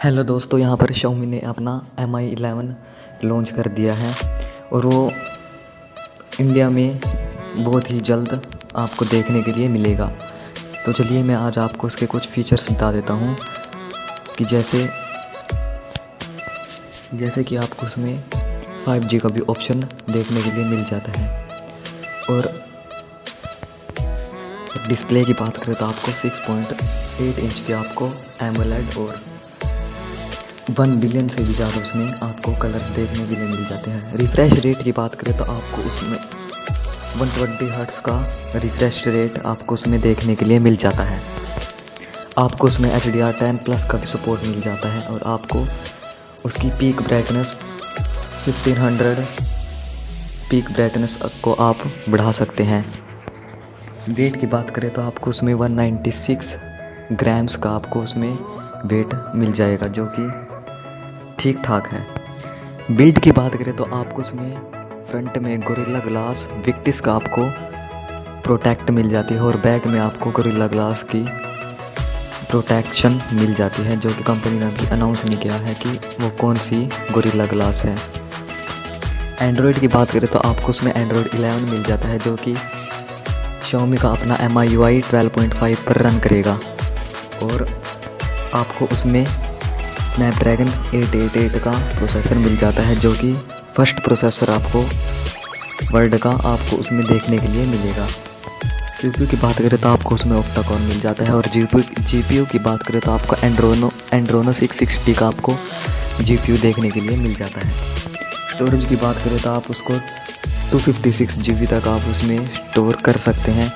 Hello दोस्तों, यहाँ पर Xiaomi ने अपना Mi 11 लॉन्च कर दिया है और वो इंडिया में बहुत ही जल्द आपको देखने के लिए मिलेगा। तो चलिए मैं आज आपको उसके कुछ फीचर्स बता देता हूँ कि जैसे कि आपको उसमें 5G का भी ऑप्शन देखने के लिए मिल जाता है। और डिस्प्ले की बात करें तो आपको 6.8 इंच के आपको एमोलेड और 1 बिलियन से भी ज़्यादा उसमें आपको कलर्स देखने के लिए मिल जाते हैं। रिफ्रेश रेट की बात करें तो आपको उसमें 120 हर्ट्ज़ का रिफ्रेश रेट आपको उसमें देखने के लिए मिल जाता है। आपको उसमें HDR10+ का भी सपोर्ट मिल जाता है और आपको उसकी पीक ब्राइटनेस 1500 पीक ब्राइटनेस को आप बढ़ा सकते हैं। वेट की बात करें तो आपको उसमें 196 ग्राम्स का आपको उसमें वेट मिल जाएगा, जो कि ठीक ठाक है। बिल्ड की बात करें तो आपको उसमें फ्रंट में गोरिल्ला ग्लास विक्टिस का आपको प्रोटेक्ट मिल जाती है और बैक में आपको गोरिल्ला ग्लास की प्रोटेक्शन मिल जाती है, जो कि कंपनी ने अभी अनाउंस नहीं किया है कि वो कौन सी गोरिल्ला ग्लास है। एंड्रॉयड की बात करें तो आपको उसमें एंड्रॉयड 11 मिल जाता है, जो कि Xiaomi का अपना MIUI 12.5 पर रन करेगा। और आपको उसमें स्नैपड्रैगन 888 का प्रोसेसर मिल जाता है, जो कि फर्स्ट प्रोसेसर आपको वर्ल्ड का आपको उसमें देखने के लिए मिलेगा। CPU की बात करें तो आपको उसमें ऑक्टा-कोर मिल जाता है और GPU की बात करें तो आपको एंड्रोनो 660 का आपको GPU देखने के लिए मिल जाता है। स्टोरेज की बात करें तो आप उसको 256 GB तक आप उसमें स्टोर कर सकते हैं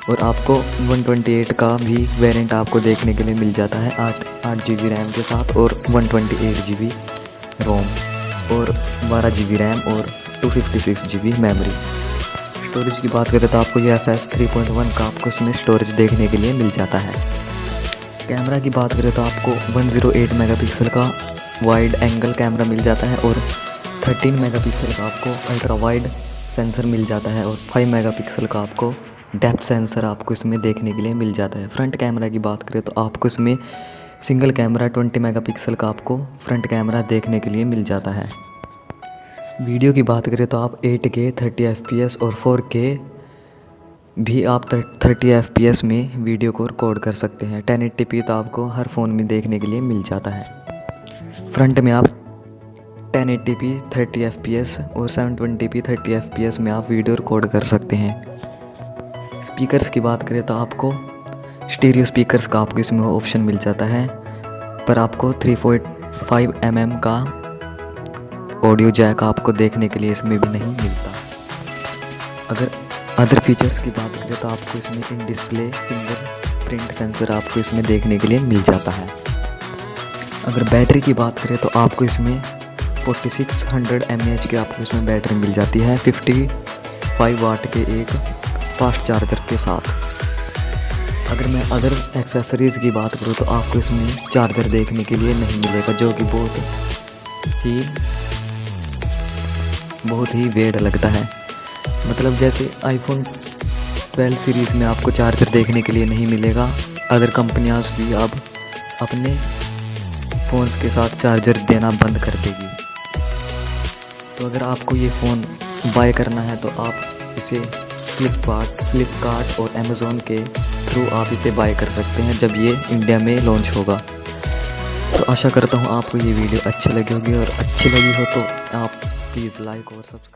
और आपको 128 का भी वेरिएंट आपको देखने के लिए मिल जाता है 8 GB रैम के साथ और 128 GB रोम और 12 GB रैम और 256 GB मेमोरी। स्टोरेज की बात करें तो आपको UFS 3.1 का आपको उसमें स्टोरेज देखने के लिए मिल जाता है। कैमरा की बात करें तो आपको 108 मेगापिक्सल का वाइड एंगल कैमरा मिल जाता है और 13 मेगापिक्सल का आपको अल्ट्रा वाइड सेंसर मिल जाता है और 5 मेगापिक्सल का आपको डेप्थ सेंसर आपको इसमें देखने के लिए मिल जाता है। फ्रंट कैमरा की बात करें तो आपको इसमें सिंगल कैमरा 20 मेगापिक्सल का आपको फ्रंट कैमरा देखने के लिए मिल जाता है। वीडियो की बात करें तो आप 8K 30 FPS और 4K भी आप 30 FPS में वीडियो को रिकॉर्ड कर सकते हैं। 1080p तो आपको हर फ़ोन में देखने के लिए मिल जाता है। फ्रंट में आप 1080p 30 FPS और 720p 30 FPS में आप वीडियो रिकॉर्ड कर सकते हैं। स्पीकर्स की बात करें तो आपको स्टीरियो स्पीकर्स का आपको इसमें ऑप्शन मिल जाता है, पर आपको 3.5 mm का ऑडियो जैक आपको देखने के लिए इसमें भी नहीं मिलता। अगर अदर फीचर्स की बात करें तो आपको इसमें इन डिस्प्ले फिंगरप्रिंट सेंसर आपको इसमें देखने के लिए मिल जाता है। अगर बैटरी की बात करें तो आपको इसमें 4600 mAh की आपको इसमें बैटरी मिल जाती है 55 वाट के एक फास्ट चार्जर के साथ। अगर मैं अदर एक्सेसरीज़ की बात करूँ तो आपको इसमें चार्जर देखने के लिए नहीं मिलेगा, जो कि बहुत ही वेड लगता है। मतलब जैसे iPhone 12 सीरीज़ में आपको चार्जर देखने के लिए नहीं मिलेगा, अदर कंपनियां भी अब अपने फ़ोन्स के साथ चार्जर देना बंद कर देगी। तो अगर आपको ये फ़ोन बाय करना है तो आप इसे फ्लिपकार्ट और अमेज़ॉन के थ्रू आप इसे बाय कर सकते हैं जब ये इंडिया में लॉन्च होगा। तो आशा करता हूँ आपको ये वीडियो अच्छी लगी होगी और अच्छी लगी हो तो आप प्लीज़ लाइक और सब्सक्राइब